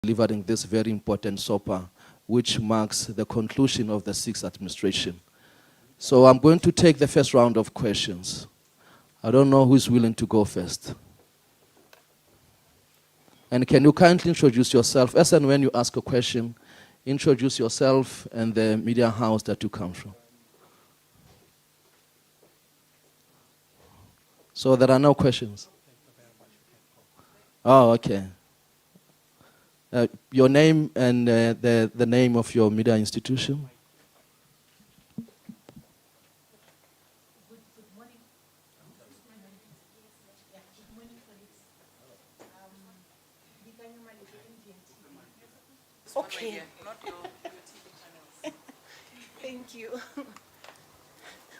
delivering this very important SOPA, which marks the conclusion of the sixth administration. So I'm going to take the first round of questions. I don't know who's willing to go first. And can you kindly introduce yourself? As and when you ask a question, introduce yourself and the media house that you come from. So there are no questions. Oh, okay. Your name and the name of your media institution. Okay. Thank you.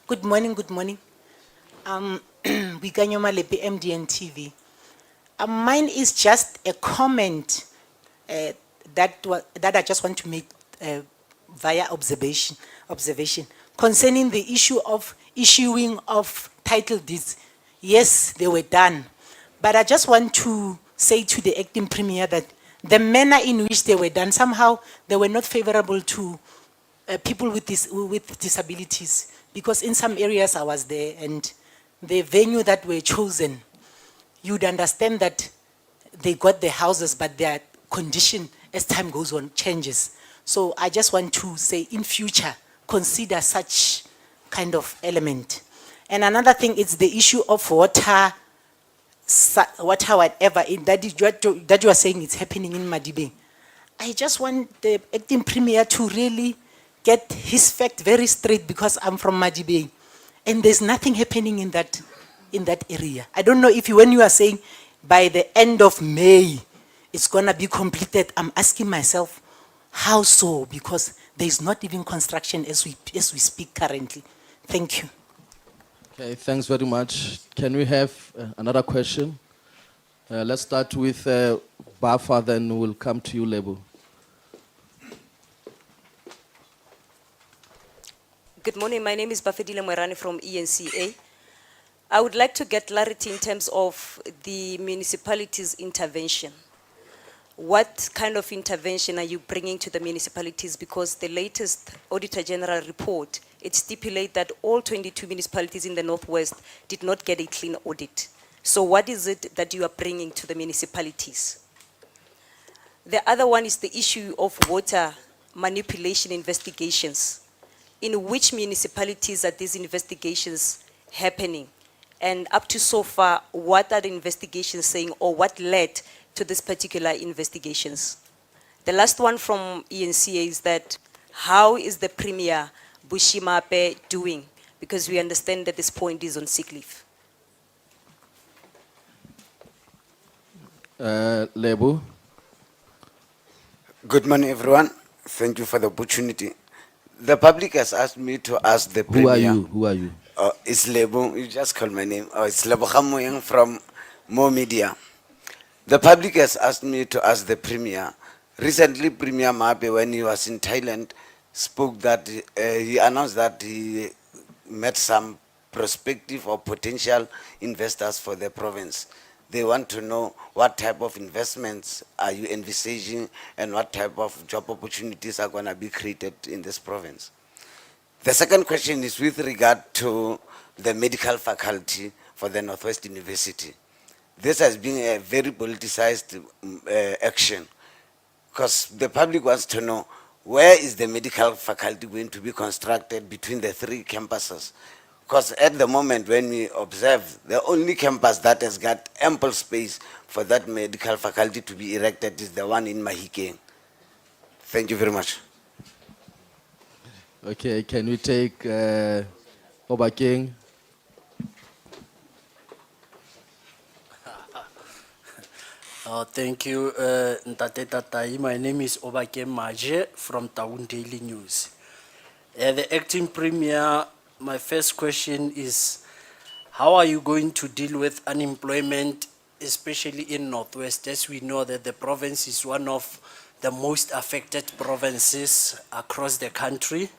Good morning, good morning. Bikanyo Malepe, MDN TV. Mine is just a comment that I just want to make via observation concerning the issue of issuing of title deeds. Yes, they were done, but I just want to say to the acting premier that the manner in which they were done, somehow they were not favorable to people with disabilities, because in some areas I was there and the venue that were chosen, you'd understand that they got the houses, but their condition as time goes on changes. So I just want to say in future, consider such kind of element. And another thing is the issue of water, whatever, that you are saying it's happening in Madibe. I just want the acting premier to really get his fact very straight, because I'm from Madibe and there's nothing happening in that area. I don't know if when you are saying by the end of May it's gonna be completed, I'm asking myself, how so? Because there's not even construction as we speak currently. Thank you. Okay, thanks very much. Can we have another question? Let's start with Bafa, then we'll come to you, Lebo. Good morning, my name is Bafedile Mwerane from ENCA. I would like to get clarity in terms of the municipalities' intervention. What kind of intervention are you bringing to the municipalities? Because the latest Auditor General report, it stipulates that all 22 municipalities in the Northwest did not get a clean audit. So what is it that you are bringing to the municipalities? The other one is the issue of water manipulation investigations. In which municipalities are these investigations happening? And up to so far, what are the investigations saying, or what led to these particular investigations? The last one from ENCA is that, how is the Premier Bushimape doing? Because we understand that this point is on sick leave. Lebo. Good morning, everyone. Thank you for the opportunity. The public has asked me to ask the Premier. Who are you? Who are you? It's Lebo. You just call my name. It's Lebo Khamoyang from Mo Media. The public has asked me to ask the Premier. Recently, Premier Mape, when he was in Thailand, spoke that he announced that he met some prospective or potential investors for the province. They want to know what type of investments are you envisaging and what type of job opportunities are going to be created in this province. The second question is with regard to the medical faculty for the Northwest University. This has been a very politicized action, because the public wants to know, where is the medical faculty going to be constructed between the three campuses? Because at the moment when we observe, the only campus that has got ample space for that medical faculty to be erected is the one in Mahikeng. Thank you very much. Okay, can we take Obakeng? Thank you, Ntate Tatai. My name is Obakeng Maje from Taung Daily News. The acting premier, my first question is, how are you going to deal with unemployment, especially in Northwest, as we know that the province is one of the most affected provinces across the country?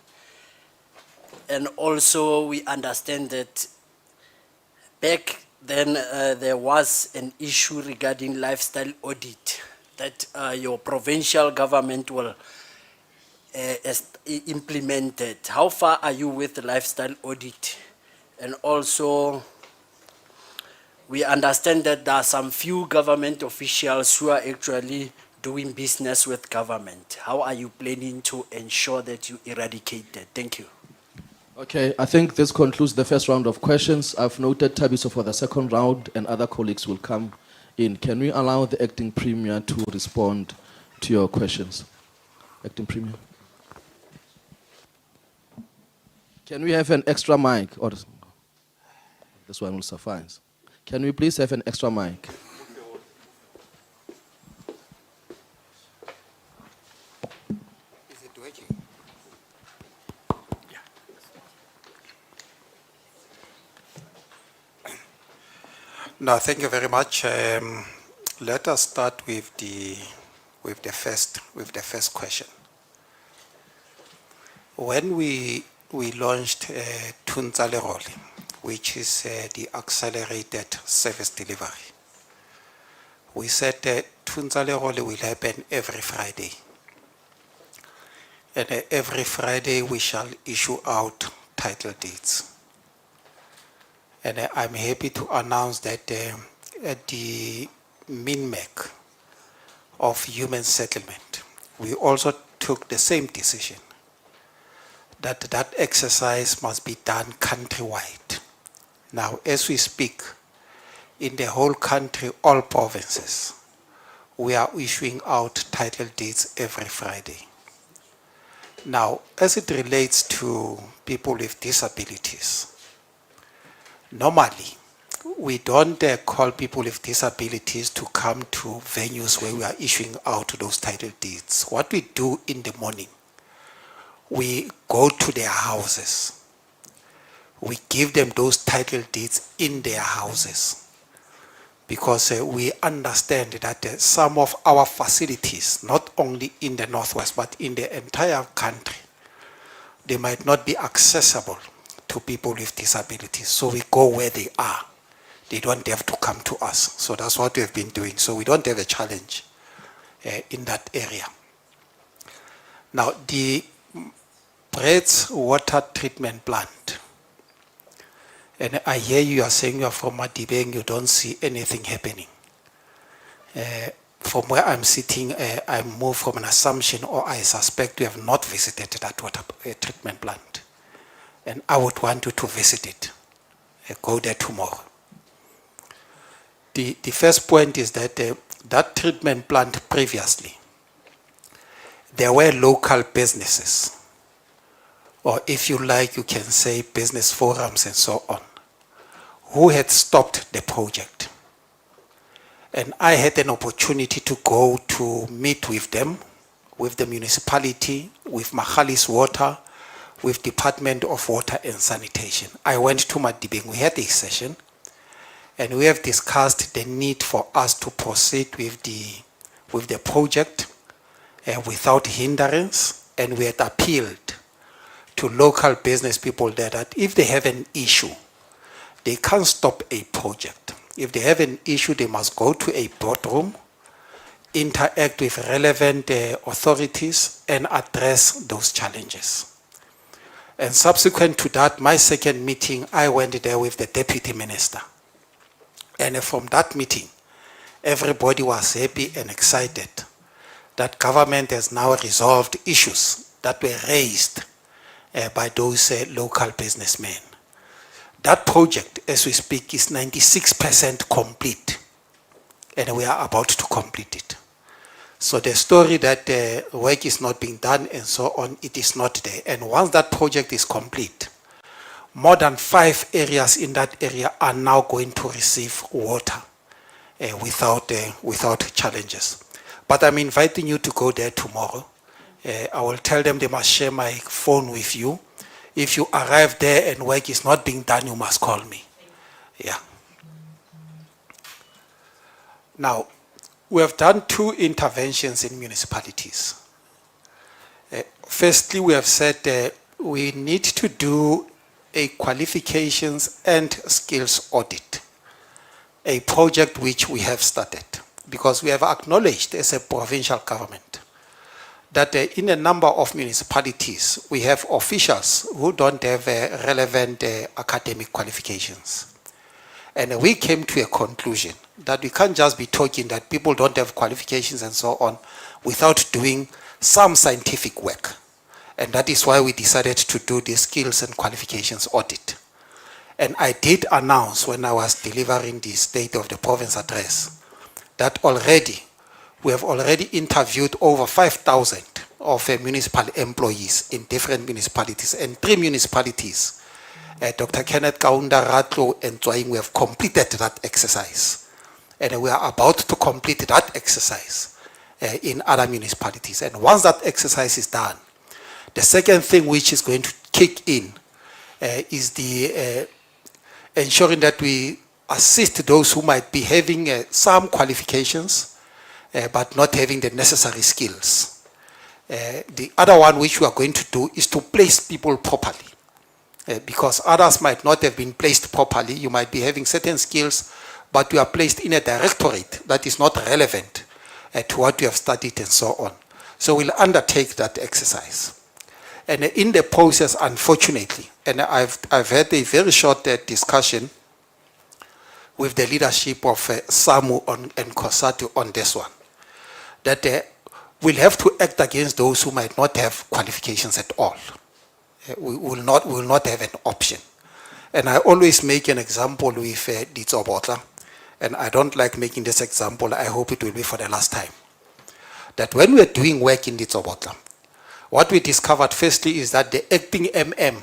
And also we understand that back then there was an issue regarding lifestyle audit that your provincial government will implement it. How far are you with the lifestyle audit? And also, we understand that there are some few government officials who are actually doing business with government. How are you planning to ensure that you eradicate that? Thank you. Okay, I think this concludes the first round of questions. I've noted Tabiso for the second round, and other colleagues will come in. Can we allow the acting premier to respond to your questions? Acting premier. Can we have an extra mic? Or this one will suffice. Can we please have an extra mic? Is it working? No, thank you very much. Let us start with the first question. When we launched Tunzalerole, which is the accelerated service delivery, we said that Tunzalerole will happen every Friday. And every Friday we shall issue out title deeds. And I'm happy to announce that at the MINMEC of Human Settlement, we also took the same decision that that exercise must be done countrywide. Now, as we speak, in the whole country, all provinces, we are issuing out title deeds every Friday. Now, as it relates to people with disabilities, normally, we don't call people with disabilities to come to venues where we are issuing out those title deeds. What we do in the morning, we go to their houses. We give them those title deeds in their houses. Because we understand that some of our facilities, not only in the Northwest, but in the entire country, they might not be accessible to people with disabilities. So we go where they are. They don't have to come to us. So that's what we've been doing. So we don't have a challenge in that area. Now, the Brett's water treatment plant. And I hear you are saying you are from Madibeng, you don't see anything happening. From where I'm sitting, I move from an assumption, or I suspect you have not visited that water treatment plant. And I would want you to visit it. Go there tomorrow. The first point is that that treatment plant previously, there were local businesses, or if you like, you can say business forums and so on, who had stopped the project. And I had an opportunity to go to meet with them, with the municipality, with Mahalis Water, with Department of Water and Sanitation. I went to Madibeng, we had a session, and we have discussed the need for us to proceed with the project without hindrance, and we had appealed to local business people there that if they have an issue, they can't stop a project. If they have an issue, they must go to a boardroom, interact with relevant authorities, and address those challenges. And subsequent to that, my second meeting, I went there with the deputy minister. And from that meeting, everybody was happy and excited that government has now resolved issues that were raised by those local businessmen. That project, as we speak, is 96% complete, and we are about to complete it. So the story that work is not being done and so on, it is not there. And once that project is complete, more than 5 areas in that area are now going to receive water without challenges. But I'm inviting you to go there tomorrow. I will tell them they must share my phone with you. If you arrive there and work is not being done, you must call me. Yeah. Now, we have done 2 interventions in municipalities. Firstly, we have said we need to do a qualifications and skills audit, a project which we have started. because we have acknowledged as a provincial government that in a number of municipalities, we have officials who don't have relevant academic qualifications. And we came to a conclusion that we can't just be talking that people don't have qualifications and so on without doing some scientific work. And that is why we decided to do the skills and qualifications audit. And I did announce when I was delivering the State of the Province address that already we have already interviewed over 5,000 of municipal employees in different municipalities, and 3 municipalities, Dr. Kenneth Kaunda, Ratlo, and Tsoing, we have completed that exercise. And we are about to complete that exercise in other municipalities. And once that exercise is done, the second thing which is going to kick in is the ensuring that we assist those who might be having some qualifications but not having the necessary skills. The other one which we are going to do is to place people properly, because others might not have been placed properly. You might be having certain skills, but you are placed in a directorate that is not relevant to what you have studied and so on. So we'll undertake that exercise. And in the process, unfortunately, and I've had a very short discussion with the leadership of SAMU and COSATU on this one, that we'll have to act against those who might not have qualifications at all. We will not have an option. And I always make an example with Ditsobotla, and I don't like making this example. I hope it will be for the last time. That when we're doing work in Ditsobotla, what we discovered firstly is that the acting MM,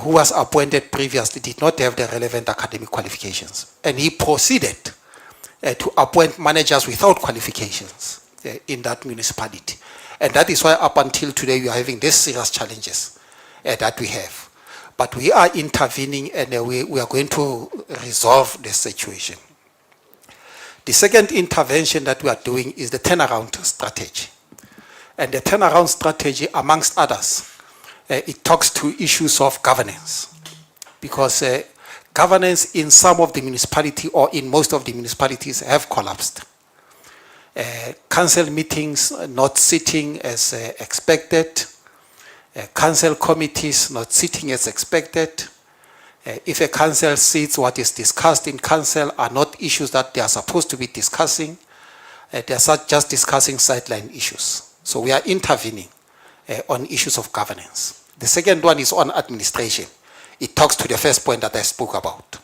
who was appointed previously, did not have the relevant academic qualifications. And he proceeded to appoint managers without qualifications in that municipality. And that is why up until today we are having these serious challenges that we have. But we are intervening, and we are going to resolve this situation. The second intervention that we are doing is the turnaround strategy. And the turnaround strategy, amongst others, it talks to issues of governance. Because governance in some of the municipality or in most of the municipalities have collapsed. Council meetings not sitting as expected. Council committees not sitting as expected. If a council sits, what is discussed in council are not issues that they are supposed to be discussing. They are just discussing sideline issues. So we are intervening on issues of governance. The second one is on administration. It talks to the first point that I spoke about,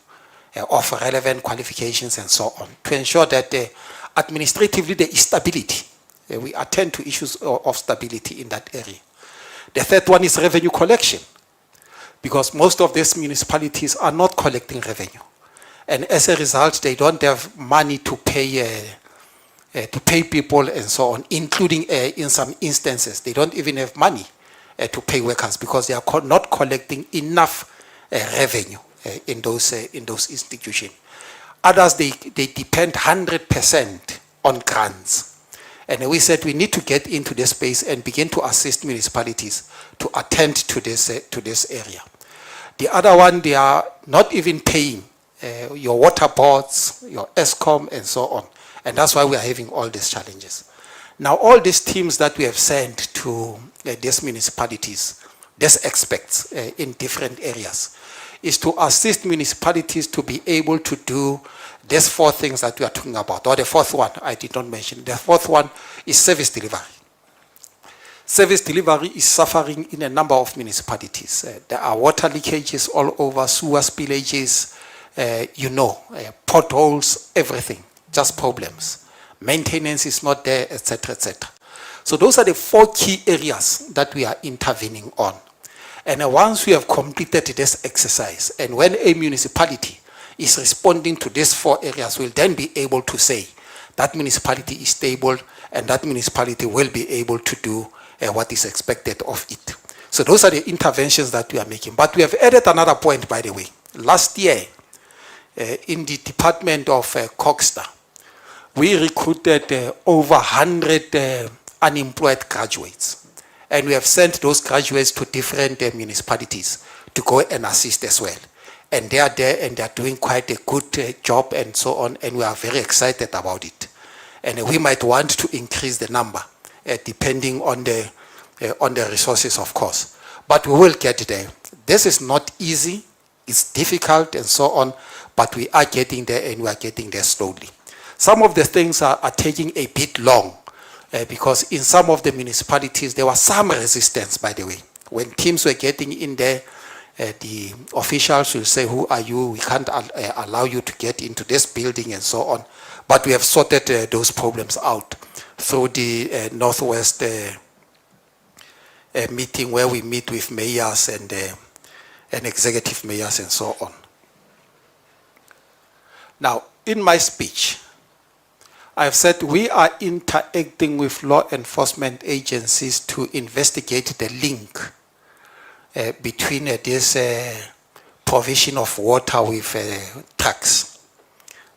of relevant qualifications and so on, to ensure that administratively there is stability. We attend to issues of stability in that area. The third one is revenue collection, because most of these municipalities are not collecting revenue. And as a result, they don't have money to pay people and so on, including in some instances, they don't even have money to pay workers because they are not collecting enough revenue in those institutions. Others, they depend 100% on grants. And we said we need to get into this space and begin to assist municipalities to attend to this area. The other one, they are not even paying your water boards, your ESCOM, and so on. And that's why we are having all these challenges. Now, all these teams that we have sent to these municipalities, these experts in different areas, is to assist municipalities to be able to do these 4 things that we are talking about. Or the fourth one, I did not mention. The fourth one is service delivery. Service delivery is suffering in a number of municipalities. There are water leakages all over, sewer spillages, potholes, everything. Just problems. Maintenance is not there, etc., etc. So those are the 4 key areas that we are intervening on. And once we have completed this exercise, and when a municipality is responding to these 4 areas, we'll then be able to say that municipality is stable and that municipality will be able to do what is expected of it. So those are the interventions that we are making. But we have added another point, by the way. Last year, in the department of Coxter, we recruited over 100 unemployed graduates. And we have sent those graduates to different municipalities to go and assist as well. And they are there and they are doing quite a good job and so on. And we are very excited about it. And we might want to increase the number, depending on the resources, of course. But we will get there. This is not easy, it's difficult and so on, but we are getting there, and we are getting there slowly. Some of the things are taking a bit long, because in some of the municipalities there was some resistance, by the way. When teams were getting in there, the officials will say, who are you? We can't allow you to get into this building and so on. But we have sorted those problems out through the Northwest meeting, where we meet with mayors and executive mayors and so on. Now, in my speech, I've said we are interacting with law enforcement agencies to investigate the link between this provision of water with trucks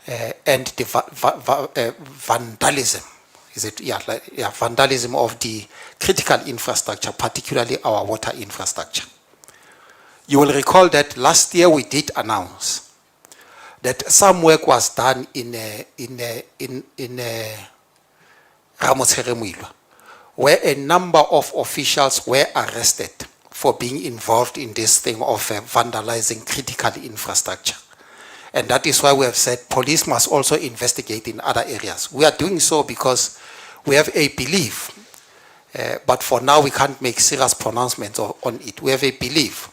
and the vandalism. Is it? Yeah, vandalism of the critical infrastructure, particularly our water infrastructure. You will recall that last year we did announce that some work was done in Ramotshele, where a number of officials were arrested for being involved in this thing of vandalizing critical infrastructure. And that is why we have said police must also investigate in other areas. We are doing so because we have a belief, but for now we can't make serious pronouncements on it. We have a belief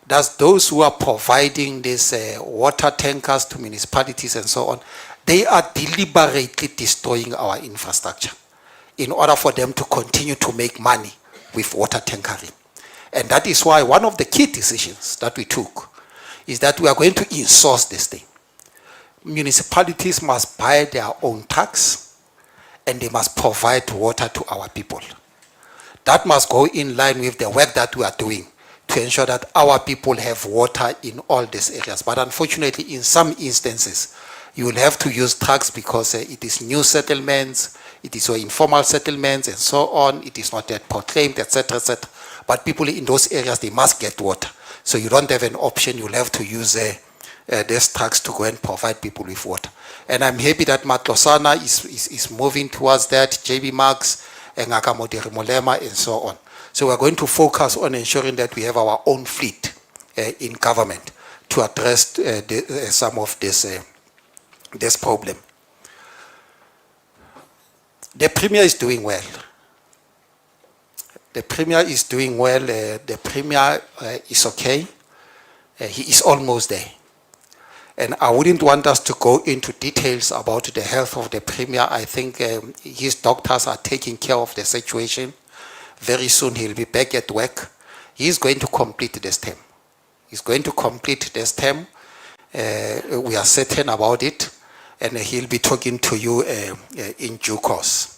that those who are providing these water tankers to municipalities and so on, they are deliberately destroying our infrastructure in order for them to continue to make money with water tankering. And that is why one of the key decisions that we took is that we are going to insource this thing. Municipalities must buy their own trucks, and they must provide water to our people. That must go in line with the work that we are doing to ensure that our people have water in all these areas. But unfortunately, in some instances, you will have to use trucks because it is new settlements, it is informal settlements and so on, it is not yet proclaimed, etc., etc. But people in those areas, they must get water. So you don't have an option, you'll have to use these trucks to go and provide people with water. And I'm happy that Matlosana is moving towards that, JB Marks, and Ngakamodiri Molema, and so on. So we're going to focus on ensuring that we have our own fleet in government to address some of this problem. The Premier is doing well. The Premier is doing well. The Premier is okay. He is almost there. And I wouldn't want us to go into details about the health of the Premier. I think his doctors are taking care of the situation. Very soon he'll be back at work. He's going to complete this term. He's going to complete this term. We are certain about it. And he'll be talking to you in due course.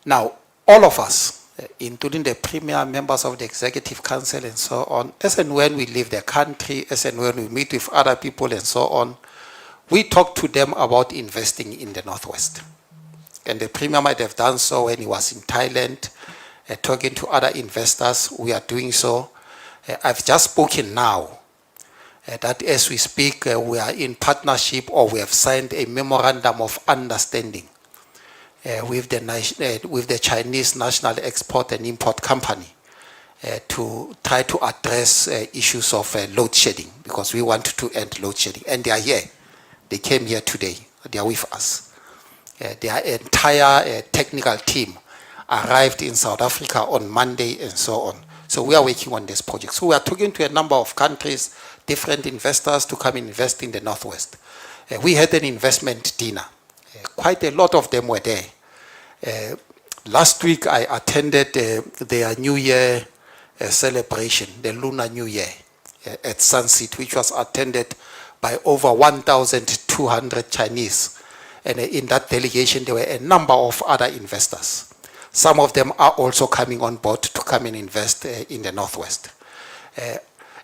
Now, all of us, including the Premier, members of the Executive Council and so on, as and when we leave the country, as and when we meet with other people and so on, we talk to them about investing in the Northwest. And the Premier might have done so when he was in Thailand, talking to other investors. We are doing so. I've just spoken now that as we speak, we are in partnership, or we have signed a memorandum of understanding with the Chinese National Export and Import Company to try to address issues of load shedding, because we want to end load shedding. And they are here. They came here today. They are with us. Their entire technical team arrived in South Africa on Monday and so on. So we are working on this project. So we are talking to a number of countries, different investors to come invest in the Northwest. We had an investment dinner. Quite a lot of them were there. Last week I attended their New Year celebration, the Lunar New Year at Sunset, which was attended by over 1,200 Chinese. And in that delegation, there were a number of other investors. Some of them are also coming on board to come and invest in the Northwest.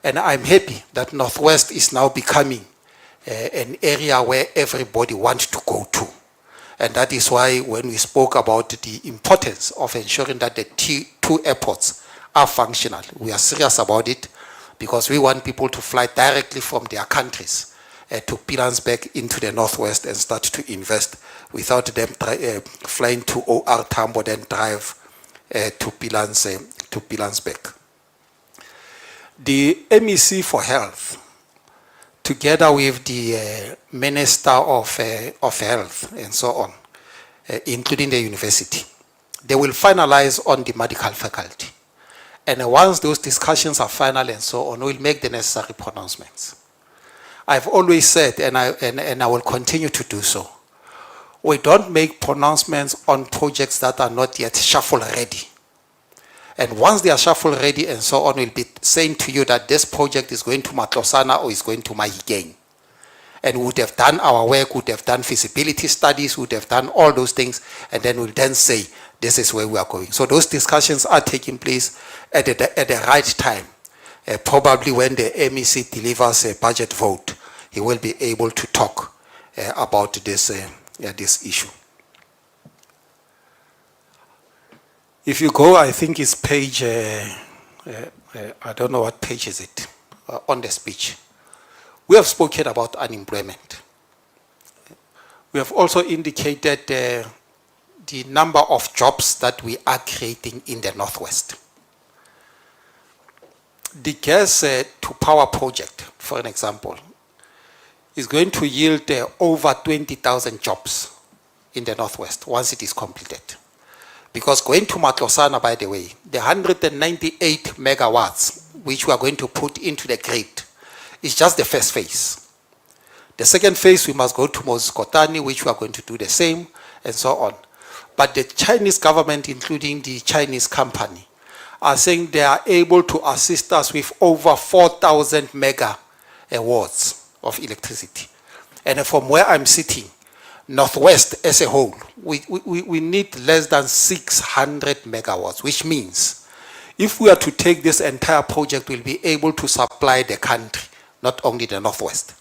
And I'm happy that Northwest is now becoming an area where everybody wants to go to. And that is why when we spoke about the importance of ensuring that the two airports are functional, we are serious about it, because we want people to fly directly from their countries to Pilanesberg into the northwest and start to invest without them flying to OR Tambo, then drive to Pilanesberg. The MEC for Health, together with the Minister of Health and so on, including the university, they will finalize on the medical faculty. And once those discussions are final and so on, we'll make the necessary pronouncements. I've always said, and I will continue to do so, we don't make pronouncements on projects that are not yet shuffle ready. And once they are shuffle ready and so on, we'll be saying to you that this project is going to Matlosana or is going to Mahikeng. And we would have done our work, would have done feasibility studies, would have done all those things, and then we'll then say, this is where we are going. So those discussions are taking place at the right time. Probably when the MEC delivers a budget vote, he will be able to talk about this issue. If you go, I think it's page, I don't know what page is it, on the speech. We have spoken about unemployment. We have also indicated the number of jobs that we are creating in the Northwest. The gas to power project, for an example, is going to yield over 20,000 jobs in the Northwest once it is completed. Because going to Matlosana, by the way, the 198 megawatts which we are going to put into the grid is just the first phase. The second phase, we must go to Moses Kotane, which we are going to do the same, and so on. But the Chinese government, including the Chinese company, are saying they are able to assist us with over 4,000 megawatts of electricity. And from where I'm sitting, Northwest as a whole, we need less than 600 megawatts, which means if we are to take this entire project, we'll be able to supply the country, not only the Northwest.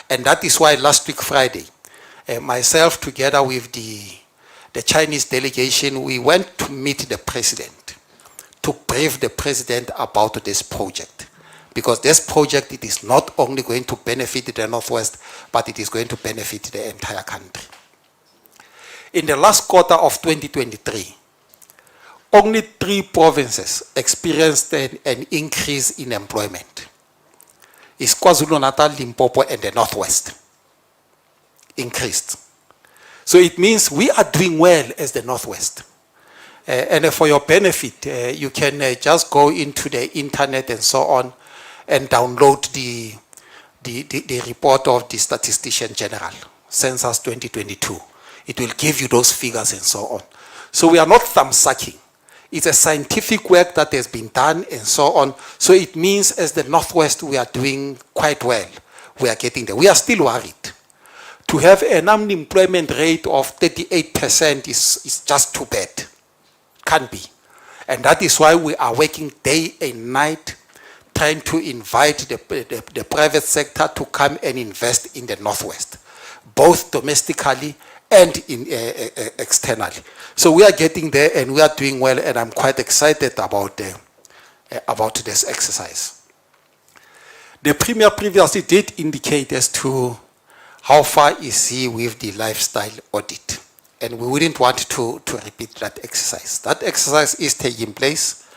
And that is why last week Friday, myself together with the Chinese delegation, we went to meet the president to brief the president about this project. Because this project, it is not only going to benefit the Northwest, but it is going to benefit the entire country. In the last quarter of 2023, only 3 provinces experienced an increase in employment. It's KwaZulu-Natal, Limpopo, and the Northwest. Increased. So it means we are doing well as the Northwest. And for your benefit, you can just go into the internet and so on and download the report of the Statistician General, Census 2022. It will give you those figures and so on. So we are not thumb-sucking. It's a scientific work that has been done and so on. So it means as the Northwest, we are doing quite well. We are getting there. We are still worried. To have an unemployment rate of 38% is just too bad. Can't be. And that is why we are working day and night trying to invite the private sector to come and invest in the Northwest, both domestically and externally. So we are getting there and we are doing well, and I'm quite excited about this exercise. The Premier previously did indicate as to how far is he with the lifestyle audit, and we wouldn't want to repeat that exercise. That exercise is taking place.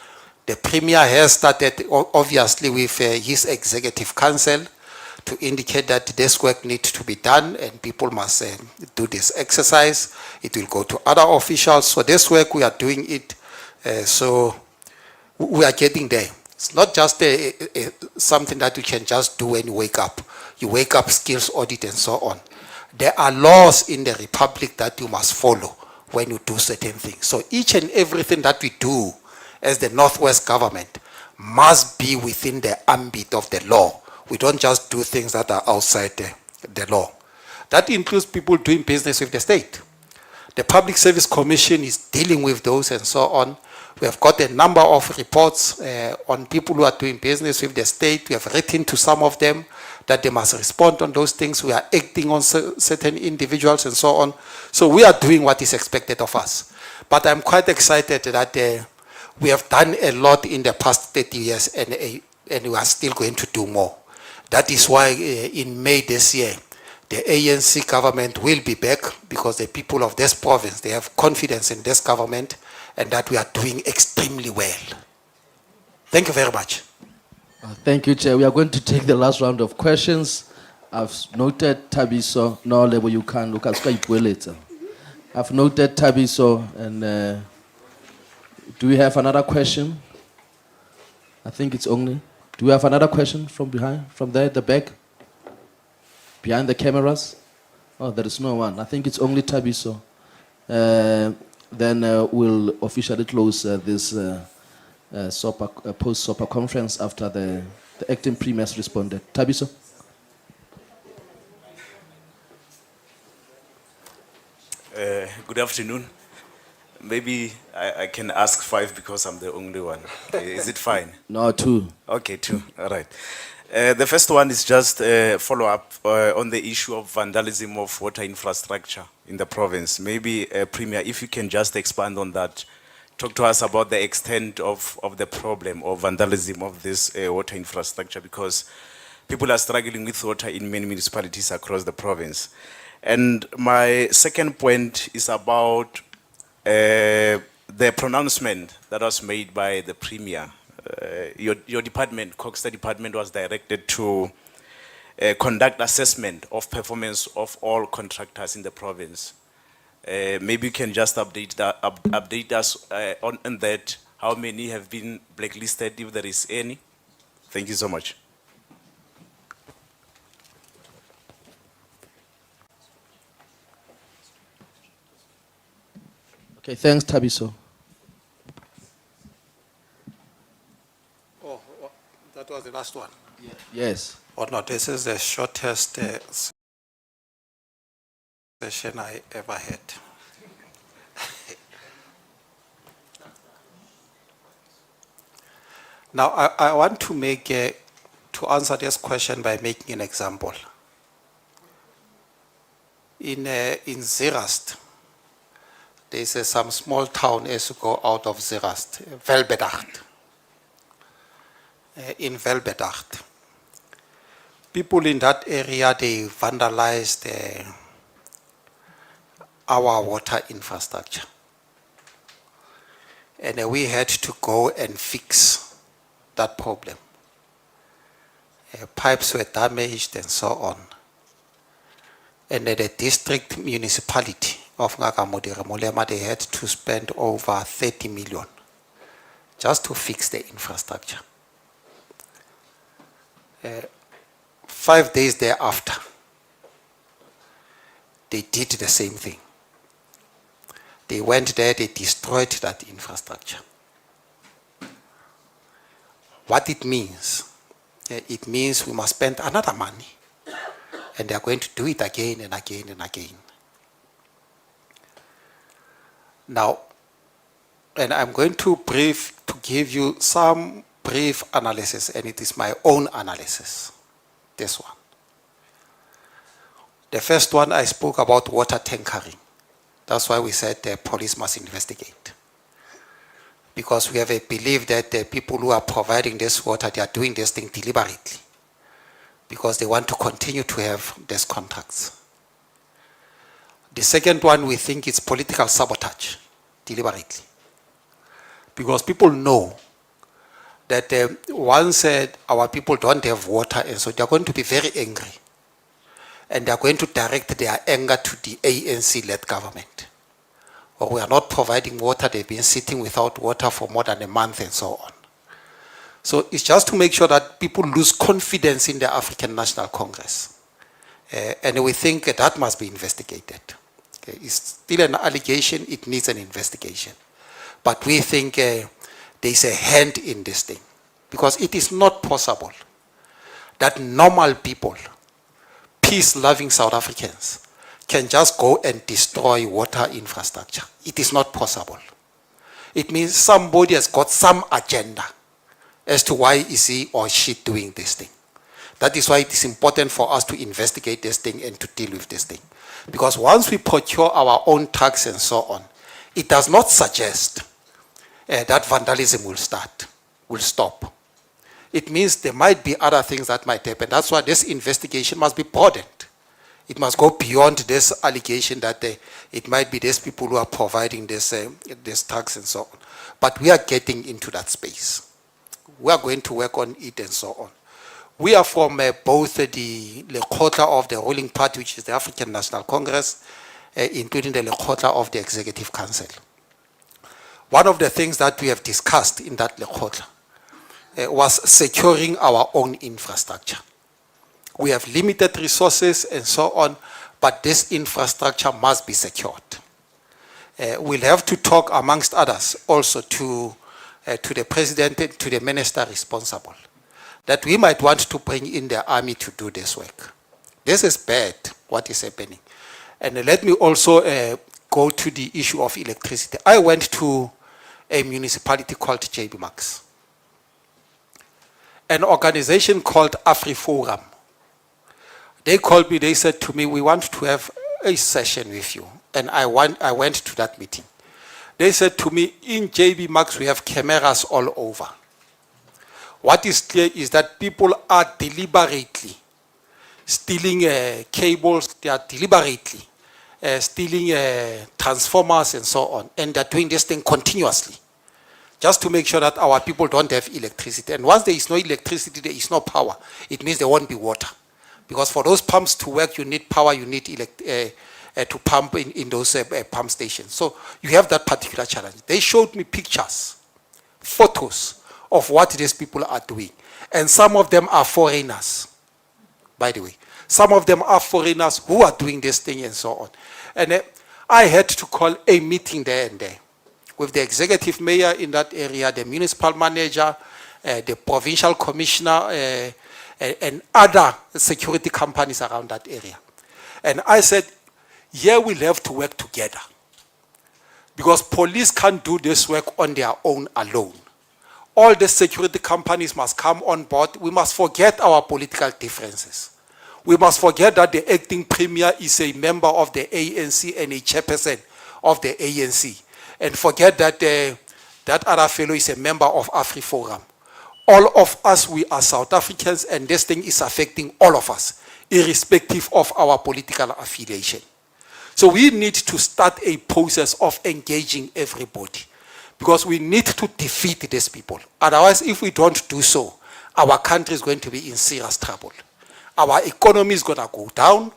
The Premier has started, obviously, with his Executive Council to indicate that this work needs to be done and people must do this exercise. It will go to other officials. So this work, we are doing it. So we are getting there. It's not just something that you can just do when you wake up. You wake up, skills audit and so on. There are laws in the Republic that you must follow when you do certain things. So each and everything that we do as the Northwest government must be within the ambit of the law. We don't just do things that are outside the law. That includes people doing business with the state. The Public Service Commission is dealing with those and so on. We have got a number of reports on people who are doing business with the state. We have written to some of them that they must respond on those things. We are acting on certain individuals and so on. So we are doing what is expected of us. But I'm quite excited that we have done a lot in the past 30 years and we are still going to do more. That is why in May this year, the ANC government will be back because the people of this province, they have confidence in this government and that we are doing extremely well. Thank you very much. Thank you, Chair. We are going to take the last round of questions. I've noted Tabiso. No, Lebo, you can look at later. I've noted Tabiso, and do we have another question? I think it's only. Do we have another question from behind, from there at the back? Behind the cameras? Oh, there is no one. I think it's only Tabiso. Then we'll officially close this SOPA, post-SOPA conference after the acting premier has responded. Tabiso? Good afternoon. Maybe I can ask 5 because I'm the only one. Is it fine? No, 2. Okay, 2. All right. The first one is just a follow-up on the issue of vandalism of water infrastructure in the province. Maybe, Premier, if you can just expand on that, talk to us about the extent of the problem or vandalism of this water infrastructure, because people are struggling with water in many municipalities across the province. And my second point is about the pronouncement that was made by the Premier. Your department, Coxter department, was directed to conduct assessment of performance of all contractors in the province. Maybe you can just update us on that, how many have been blacklisted, if there is any. Thank you so much. Okay, thanks, Tabiso. Oh, that was the last one. Yes. Or not, this is the shortest session I ever had. Now, I want to to answer this question by making an example. In Zerast, there's some small town as you go out of Zerast, Velbedacht. In Velbedacht, people in that area, they vandalized our water infrastructure. And we had to go and fix that problem. Pipes were damaged and so on. And the district municipality of Ngakamodere Molema, they had to spend over 30 million just to fix the infrastructure. 5 days thereafter, they did the same thing. They went there, they destroyed that infrastructure. What it means we must spend another money, and they are going to do it again and again and again. Now, and I'm going to give you some brief analysis, and it is my own analysis, this one. The first one, I spoke about water tankering. That's why we said the police must investigate. Because we have a belief that the people who are providing this water, they are doing this thing deliberately. Because they want to continue to have these contracts. The second one, we think it's political sabotage, deliberately. Because people know that once our people don't have water, and so they're going to be very angry. And they're going to direct their anger to the ANC-led government. Or we are not providing water, they've been sitting without water for more than a month and so on. So it's just to make sure that people lose confidence in the African National Congress. And we think that must be investigated. Okay, it's still an allegation, it needs an investigation. But we think there's a hand in this thing. Because it is not possible that normal people, peace-loving South Africans, can just go and destroy water infrastructure. It is not possible. It means somebody has got some agenda as to why is he or she doing this thing. That is why it is important for us to investigate this thing and to deal with this thing. Because once we procure our own trucks and so on, it does not suggest that vandalism will stop. it means there might be other things that might happen. That's why this investigation must be broadened. It must go beyond this allegation that it might be these people who are providing this tax and so on. But we are getting into that space. We are going to work on it and so on. We are from both the Lekgotla of the ruling party, which is the African National Congress, including the Lekgotla of the Executive Council. One of the things that we have discussed in that Lekgotla was securing our own infrastructure. We have limited resources and so on, but this infrastructure must be secured. We'll have to talk, amongst others, also to the president and to the minister responsible, that we might want to bring in the army to do this work. This is bad, what is happening. And let me also go to the issue of electricity. I went to a municipality called JB Max. An organization called AfriForum. They called me, they said to me, we want to have a session with you. And I went to that meeting. They said to me, in JB Max, we have cameras all over. What is clear is that people are deliberately stealing cables, they are deliberately stealing transformers and so on. And they're doing this thing continuously, just to make sure that our people don't have electricity. And once there is no electricity, there is no power. It means there won't be water. Because for those pumps to work, you need power, you need to pump in those pump stations. So you have that particular challenge. They showed me pictures, photos of what these people are doing. And some of them are foreigners, by the way. Some of them are foreigners who are doing this thing and so on. And I had to call a meeting there and there with the executive mayor in that area, the municipal manager, the provincial commissioner, and other security companies around that area. And I said, here we'll have to work together. Because police can't do this work on their own alone. All the security companies must come on board. We must forget our political differences. We must forget that the acting premier is a member of the ANC and a chairperson of the ANC. And forget that that other fellow is a member of AfriForum. All of us, we are South Africans, and this thing is affecting all of us, irrespective of our political affiliation. So we need to start a process of engaging everybody, because we need to defeat these people. Otherwise, if we don't do so, our country is going to be in serious trouble. Our economy is going to go down.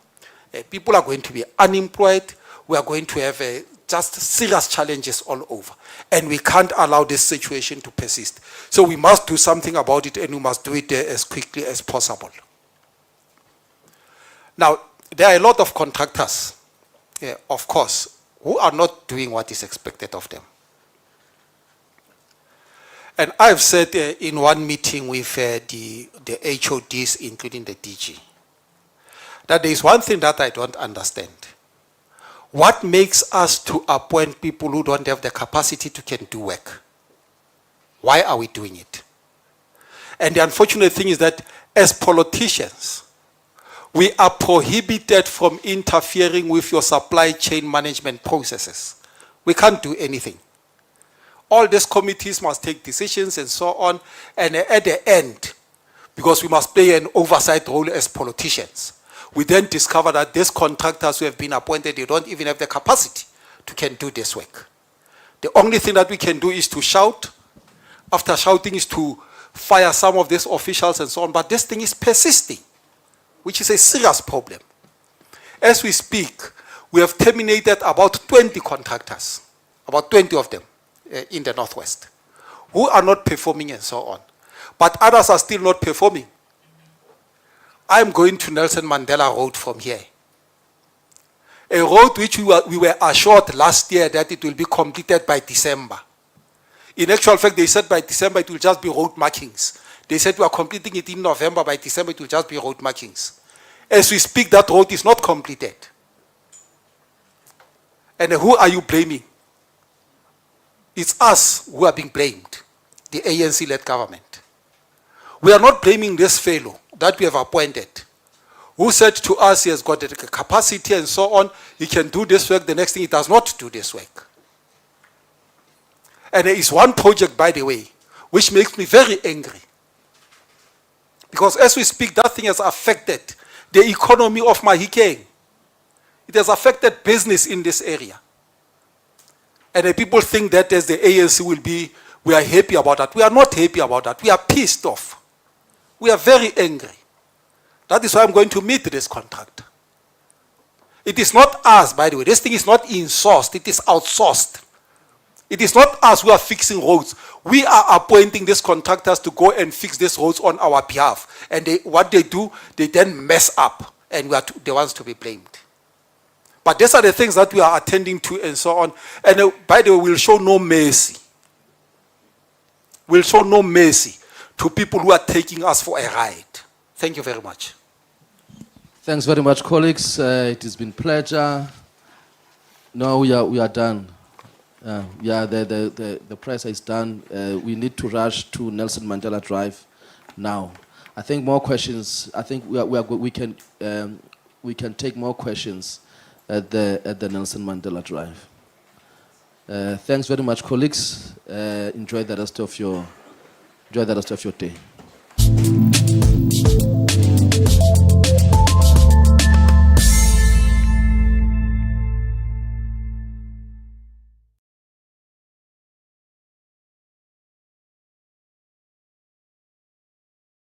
People are going to be unemployed. We are going to have just serious challenges all over. And we can't allow this situation to persist. So we must do something about it, and we must do it as quickly as possible. Now, there are a lot of contractors, of course, who are not doing what is expected of them. And I've said in one meeting with the HODs, including the DG, that there is one thing that I don't understand. What makes us to appoint people who don't have the capacity to can do work? Why are we doing it? And the unfortunate thing is that as politicians, we are prohibited from interfering with your supply chain management processes. We can't do anything. All these committees must take decisions and so on, and at the end, because we must play an oversight role as politicians, we then discover that these contractors who have been appointed, they don't even have the capacity to can do this work. The only thing that we can do is to shout. After shouting is to fire some of these officials and so on, but this thing is persisting, which is a serious problem. As we speak, we have terminated about 20 contractors, about 20 of them in the Northwest, who are not performing and so on. But others are still not performing. I'm going to Nelson Mandela Road from here. A road which we were assured last year that it will be completed by December. In actual fact, they said by December it will just be road markings. They said we are completing it in November, by December it will just be road markings. As we speak, that road is not completed. And who are you blaming? It's us who are being blamed, the ANC-led government. We are not blaming this fellow that we have appointed, who said to us he has got the capacity and so on, he can do this work, the next thing he does not do this work. And there is one project, by the way, which makes me very angry. Because as we speak, that thing has affected the economy of Mahikeng. It has affected business in this area. And the people think that as the ANC will be, we are happy about that. We are not happy about that. We are pissed off. We are very angry. That is why I'm going to meet this contractor. It is not us, by the way. This thing is not insourced. It is outsourced. It is not us who are fixing roads. We are appointing these contractors to go and fix these roads on our behalf. And what they do, they then mess up. And we are the ones to be blamed. But these are the things that we are attending to and so on. And by the way, we'll show no mercy. We'll show no mercy to people who are taking us for a ride. Thank you very much. Thanks very much, colleagues. It has been a pleasure. No, we are done. The press is done. We need to rush to Nelson Mandela Drive now. I think more questions. I think we can take more questions at the Nelson Mandela Drive. Thanks very much, colleagues. Enjoy the rest of your day.